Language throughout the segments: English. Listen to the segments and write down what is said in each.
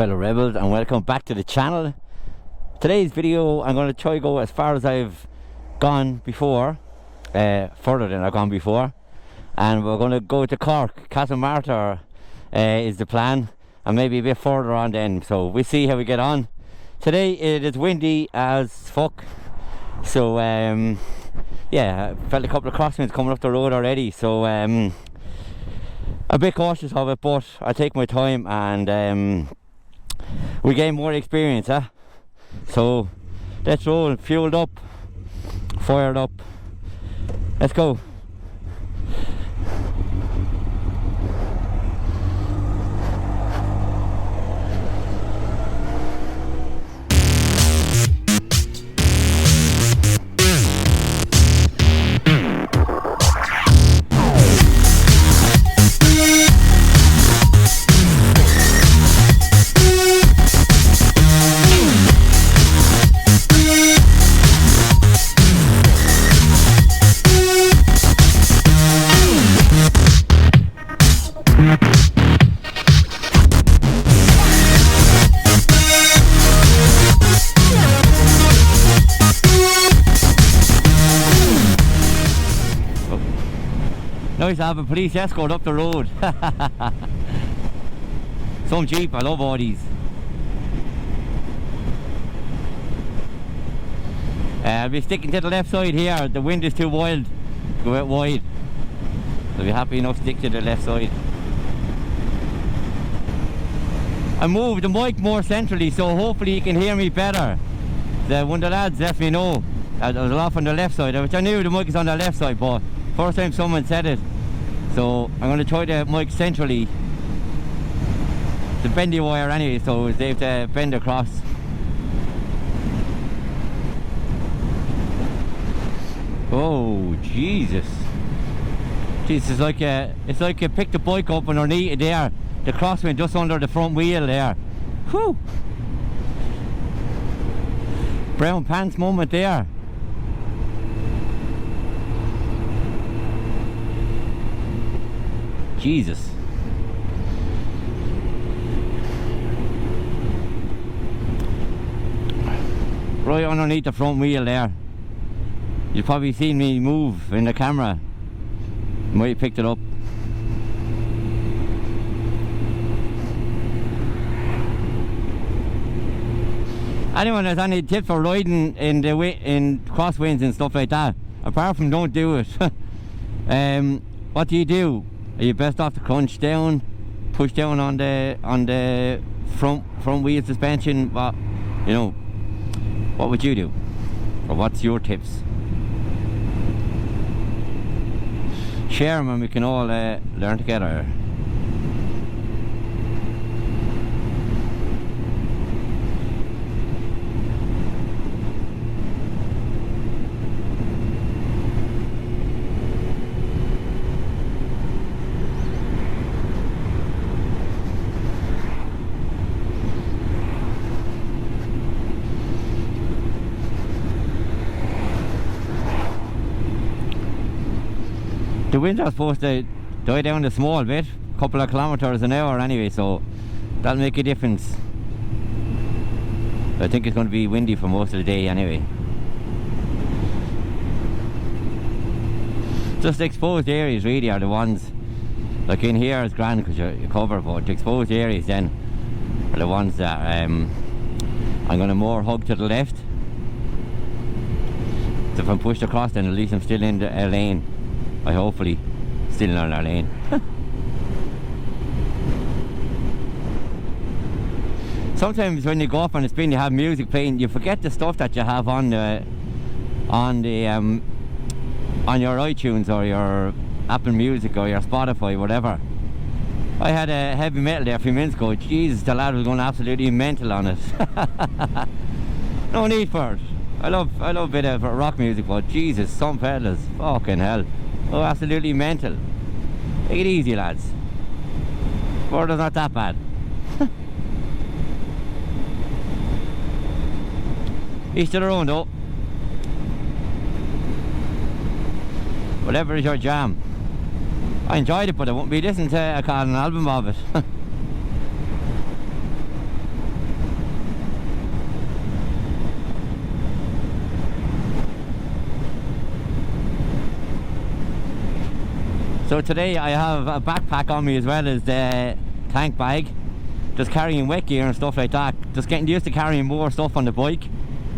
fellow rebels, and welcome back to the channel. Today's video I'm going to try to go as far as I've gone before, further than I've gone before, and we're going to go to Cork. S.M.A.R.T is the plan, and maybe a bit further on then, so we'll see how we get on. Today it is windy as fuck, so yeah, I felt a couple of crosswinds coming up the road already, so a bit cautious of it, but I take my time and we gain more experience, huh? So let's roll, fueled up, fired up, let's go. Nice to have a police escort up the road. Some Jeep, I love all these. I'll be sticking to the left side here. The wind is too wild to go out wide. I'll be happy enough to stick to the left side. I moved the mic more centrally, so hopefully you can hear me better. One of the lads let me know I was off on the left side, which I knew the mic is on the left side, but first time someone said it. So I'm going to try the mic centrally. It's a bendy wire anyway, so they have to bend across. Oh Jesus! Jesus, it's like you picked the bike up underneath it there. The crosswind just under the front wheel there. Whew! Brown pants moment there. Jesus. Right underneath the front wheel there. You've probably seen me move in the camera. You might have picked it up. Anyone has any tips for riding in crosswinds and stuff like that, apart from don't do it, what do you do? Are you best off to crunch down, push down on the front wheel suspension? What, you know, what would you do, or what's your tips? Share them and we can all learn together. The winds are supposed to die down a small bit, a couple of kilometers an hour anyway, so that'll make a difference. I think it's going to be windy for most of the day anyway. Just the exposed areas really are the ones, like in here is grand because you're covered, but the exposed areas then are the ones that I'm going to more hug to the left. So if I'm pushed across, then at least I'm still in the lane. I hopefully still in our lane. Sometimes when you go up on a spin, you have music playing. You forget the stuff that you have on your iTunes or your Apple Music or your Spotify, whatever. I had a heavy metal there a few minutes ago. Jesus, the lad was going absolutely mental on it. No need for it. I love a bit of rock music, but Jesus, some fellas, fucking hell. Oh, absolutely mental. Take it easy, lads. Border's not that bad. Each to their own though. Whatever is your jam. I enjoyed it, but I won't be listening to an album of it. So today I have a backpack on me as well as the tank bag. Just carrying wet gear and stuff like that. Just getting used to carrying more stuff on the bike.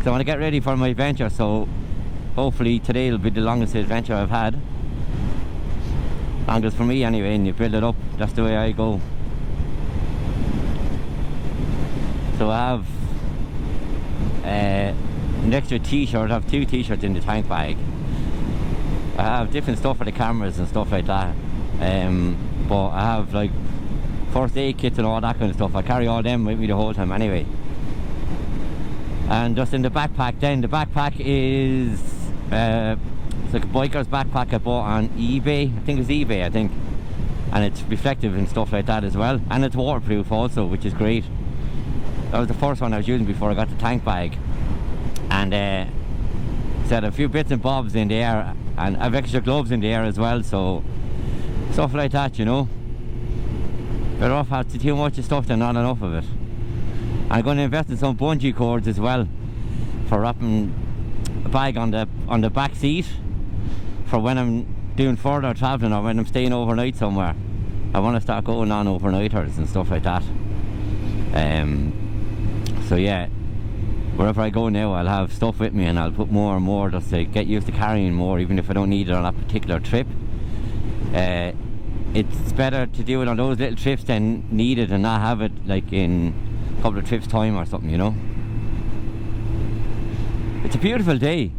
So I want to get ready for my adventure. So hopefully today will be the longest adventure I've had. Longest for me anyway, and you build it up. That's the way I go. So I have an extra t-shirt. I have 2 t-shirts in the tank bag. I have different stuff for the cameras and stuff like that. But I have like first aid kits and all that kind of stuff. I carry all them with me the whole time anyway. And just in the backpack then, the backpack is it's like a biker's backpack I bought on eBay. I think it's eBay, and it's reflective and stuff like that as well, and it's waterproof also, which is great. That was the first one I was using before I got the tank bag, and it's had a few bits and bobs in there, and I have extra gloves in there as well, so stuff like that, you know. Better off have too much of stuff than not enough of it. I'm going to invest in some bungee cords as well for wrapping a bag on the back seat for when I'm doing further travelling or when I'm staying overnight somewhere. I want to start going on overnighters and stuff like that. So yeah, wherever I go now I'll have stuff with me, and I'll put more and more just to get used to carrying more, even if I don't need it on that particular trip. It's better to do it on those little trips than need it and not have it like in a couple of trips time or something, you know. It's a beautiful day.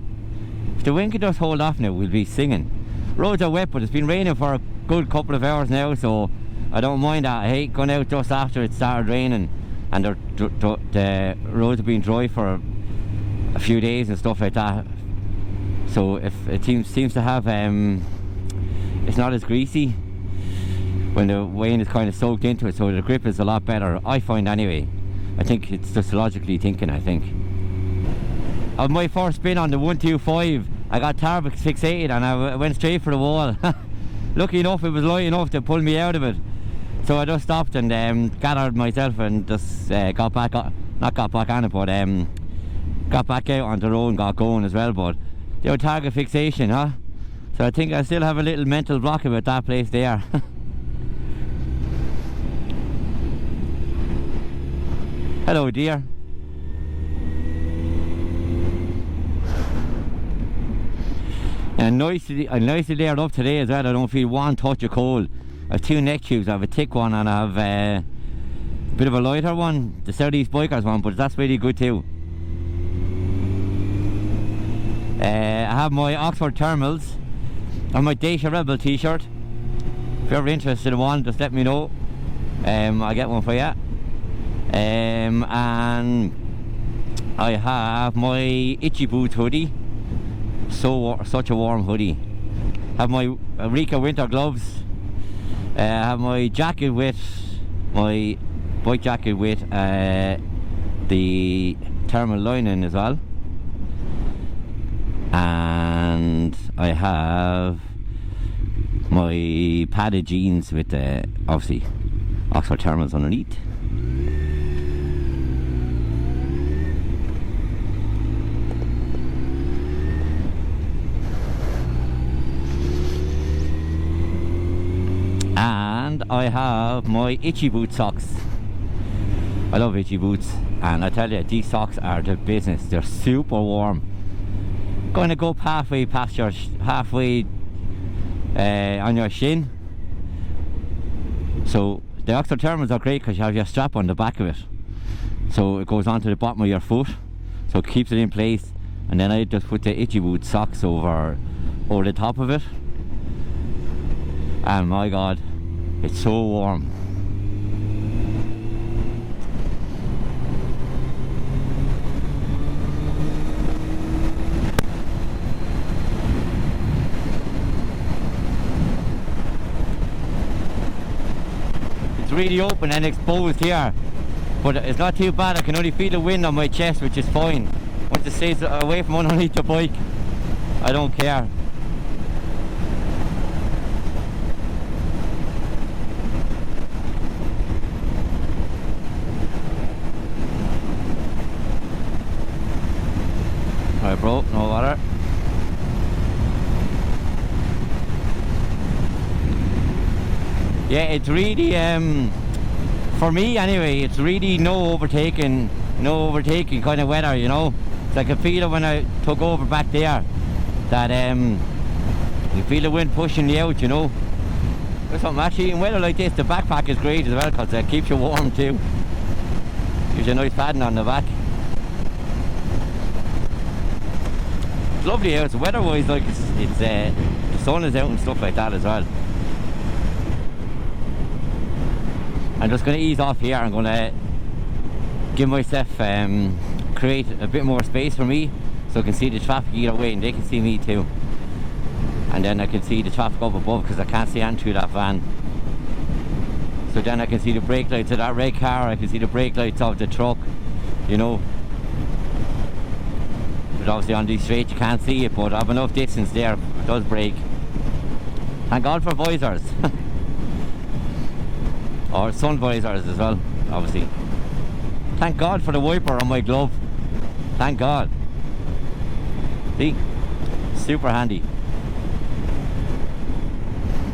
If the wind could just hold off now, we'll be singing. Roads are wet, but it's been raining for a good couple of hours now, so I don't mind that. I hate going out just after it started raining, and the roads have been dry for a few days and stuff like that. So if it seems to have it's not as greasy when the rain is kind of soaked into it, so the grip is a lot better, I find anyway. I think it's just logically thinking, I think. On my first spin on the 125, I got tarmac fixated and I went straight for the wall. Lucky enough it was light enough to pull me out of it. So I just stopped and gathered myself and just got back on it, but got back out on the road and got going as well. But the old target fixation, huh? So I think I still have a little mental block about that place there. Hello dear. And nicely layered up today as well. I don't feel one touch of cold. I have 2 neck tubes. I have a thick one and I have a bit of a lighter one, the Southeast Bikers one, but that's really good too. I have my Oxford thermals and my Deise Rebel t-shirt. If you're ever interested in one, just let me know. I'll get one for you. And I have my Itchy Boots hoodie. Such a warm hoodie. Have my Richa winter gloves. I have my jacket with my bike jacket with the thermal lining as well. And I have my padded jeans with obviously Oxford thermals underneath. And I have my Itchy Boot socks. I love Itchy Boots, and I tell you, these socks are the business. They're super warm. Going to go halfway past your on your shin. So the Oxford thermals are great because you have your strap on the back of it, so it goes onto the bottom of your foot, so it keeps it in place. And then I just put the Itchy Boot socks over the top of it, and my god, it's so warm. It's really open and exposed here, but it's not too bad. I can only feel the wind on my chest, which is fine. Once it stays away from underneath the bike, I don't care. Alright bro, no water. Yeah, it's really, for me anyway, it's really no overtaking kind of weather, you know. So I could feel it when I took over back there, that you feel the wind pushing you out, you know. There's something actually in weather like this, the backpack is great as well, because it keeps you warm too. Gives you a nice padding on the back. It's lovely out, so weather-wise, like it's the sun is out and stuff like that as well. I'm just going to ease off here. I'm going to give myself create a bit more space for me, so I can see the traffic either way, and they can see me too. And then I can see the traffic up above, because I can't see anything through that van. So then I can see the brake lights of that red car, I can see the brake lights of the truck, you know. But obviously on these straights you can't see it, but I have enough distance there, it does brake. Thank God for visors. Or sun visors as well, obviously. Thank God for the wiper on my glove. Thank God. See? Super handy.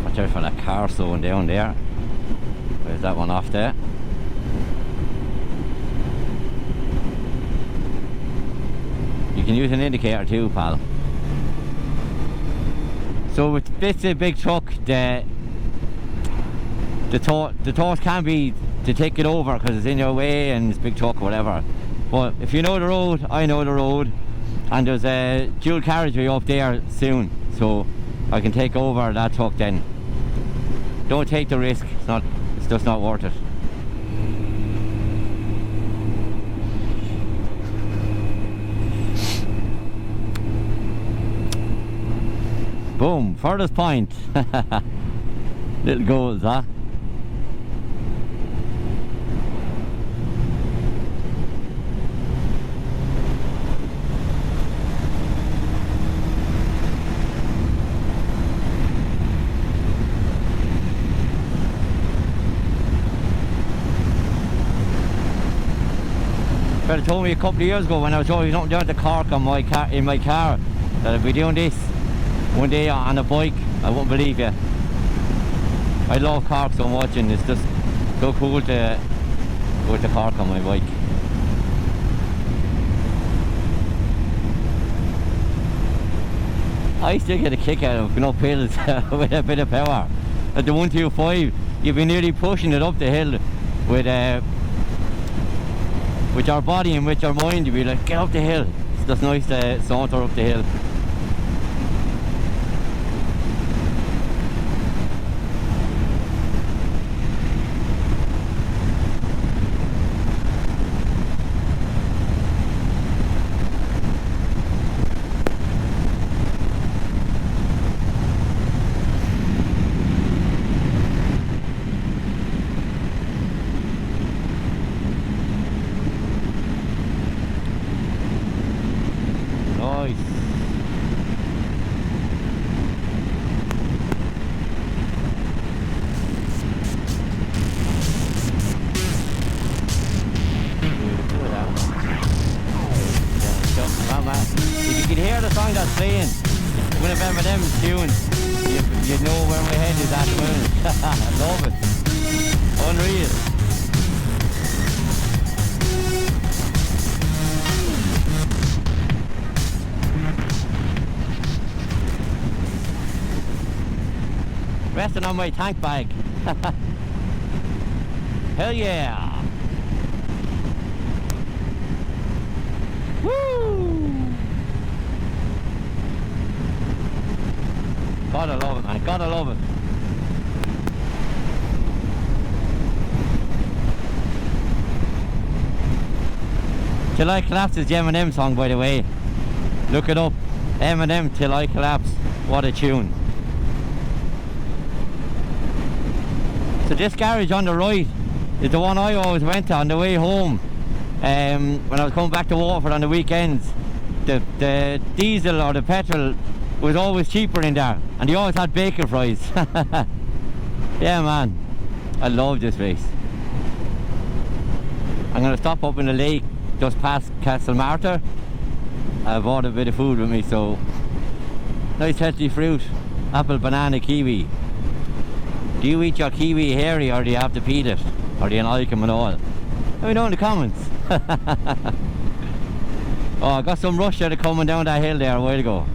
Watch out for that car slowing down there. Where's that one off there? You can use an indicator too, pal. So with this big truck, the thought can be to take it over because it's in your way and it's a big truck or whatever. But if you know the road, I know the road, and there's a dual carriageway up there soon, so I can take over that truck then. Don't take the risk, it's just not worth it. Boom, furthest point. Little goals, huh? Fella told me a couple of years ago when I was driving up down to Cork in my car that I'd be doing this one day on a bike. I wouldn't believe you. I love Cork so much, and it's just so cool to go to Cork on my bike. I still get a kick out of going up hills with a bit of power. At the 125, you'd be nearly pushing it up the hill with your body and with your mind. You'd be like, get up the hill. It's just nice to saunter up the hill. If you could hear the song that's playing, one of M&M's tunes, you know where my head is at the moment. I love it. Unreal. Resting on my tank bag. Hell yeah. Woo! Gotta love it, man. Gotta love it. Till I Collapse is the M&M song, by the way. Look it up. M&M Till I Collapse. What a tune. So this garage on the right is the one I always went to on the way home. When I was coming back to Waterford on the weekends, the diesel or the petrol was always cheaper in there, and they always had bacon fries. Yeah, man, I love this place. I'm going to stop up in the lake just past S.M.A.R.T. I bought a bit of food with me, so nice healthy fruit, apple, banana, kiwi. Do you eat your kiwi hairy, or do you have to peel it? Or do you not like them at all? Let me know in the comments. Oh, I got some rush there coming down that hill there a while ago.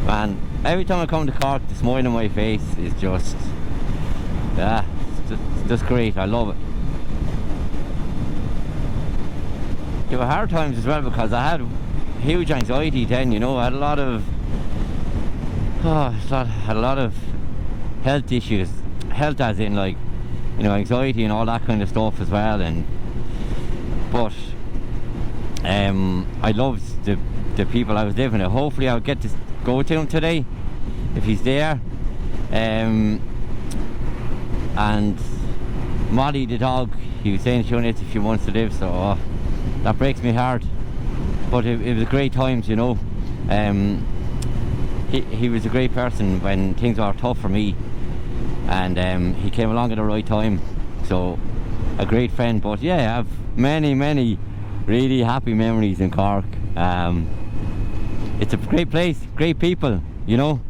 Man, every time I come to Cork, the smile on my face is just... yeah, it's just great. I love it. You have hard times as well, because I had huge anxiety then, you know. I had a lot of... had a lot of health issues. Health as in, like, you know, anxiety and all that kind of stuff as well. And but I loved the people I was living with. Hopefully I'll get to go to him today if he's there. And Molly the dog, he was saying she only has a few months to live, so that breaks me heart. But it was great times, you know. He was a great person when things were tough for me, and he came along at the right time, so a great friend. But yeah, I have many really happy memories in Cork. It's a great place, great people, you know.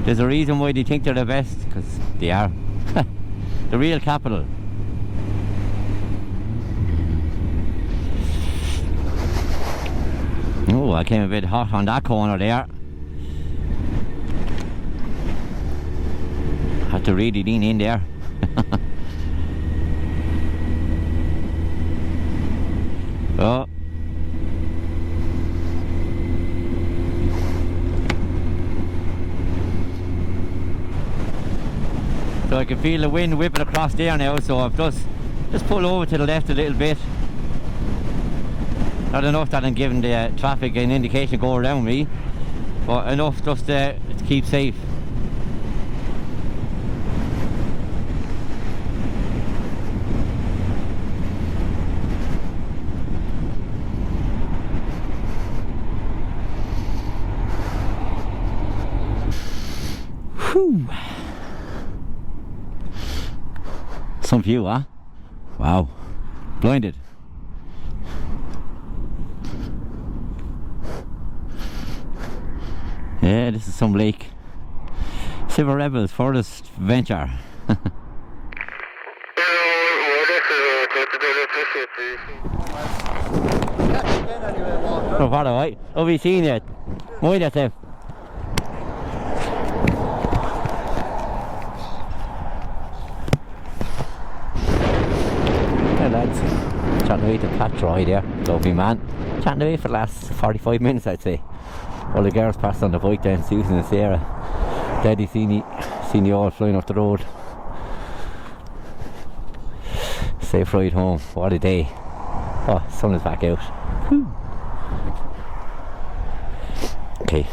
There's a reason why they think they're the best, because they are. The real capital. Oh, I came a bit hot on that corner there. Had to really lean in there. Oh. So I can feel the wind whipping across there now, so I've just pulled over to the left a little bit. Not enough that I'm giving the traffic an indication to go around me, but enough just to keep safe. Whew. Some view, huh? Wow. Blinded. Yeah, this is some lake. Civil Rebels furthest venture. No bother, right? I'll be seeing you. Mind yourself. Hey lads, chatting away to Pat Troy there, lovely man. Chatting away for the last 45 minutes, I'd say. All the girls passed on the bike then, Susan and Sarah. Daddy seen you all flying off the road. Safe ride home, what a day. Oh, sun is back out. Whew. Okay,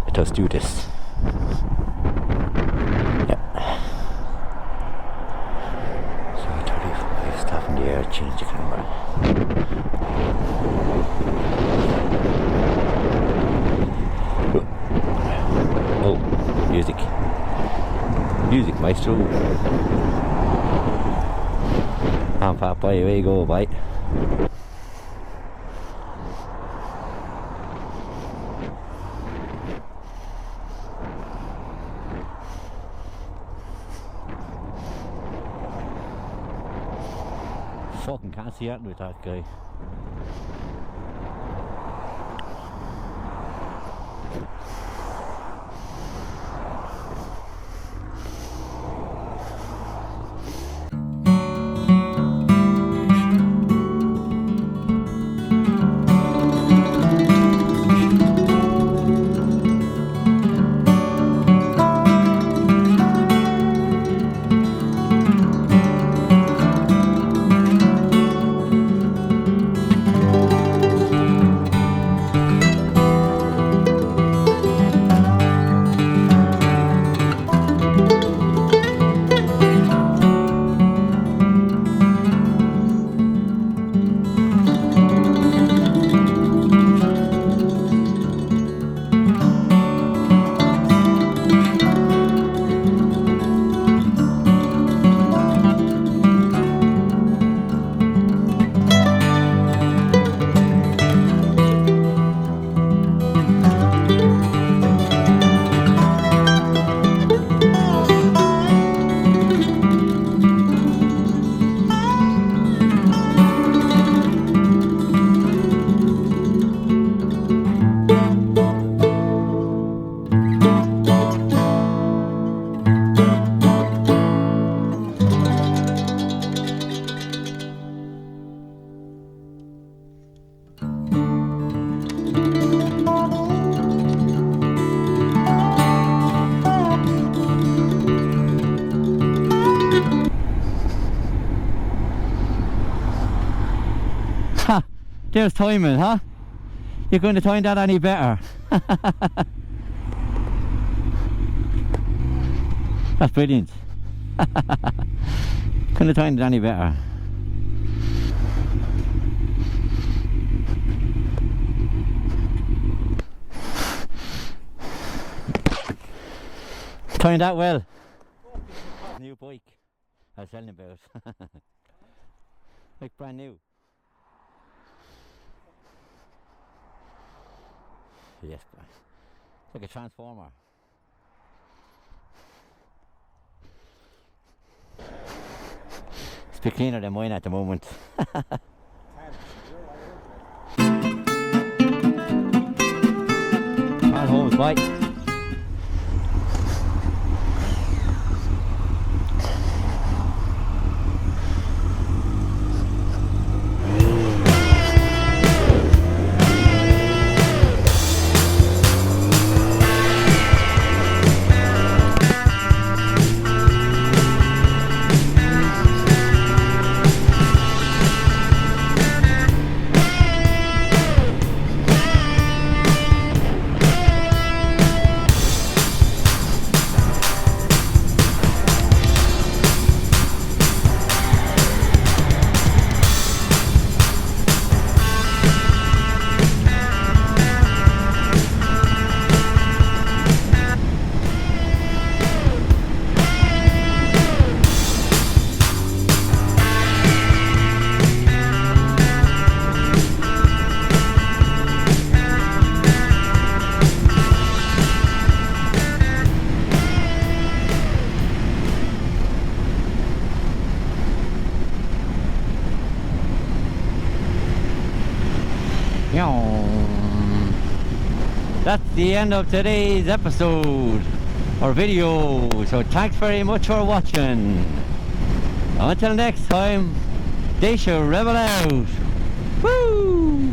let us do this. Yep. So 35, stop in the air, change the camera. Oh, music maestro. I'm fat boy, away you go, bye. Fucking can't see anything with that guy. There's timing, huh? You couldn't have timed that any better. That's brilliant. Couldn't have timed it any better. Timed that well. New bike I was telling you about. Like brand new. Yes, it's like a transformer. It's a bit cleaner than mine at the moment. All home, bye. That's the end of today's episode or video, so thanks very much for watching. Until next time, Deise rebel out. Woo!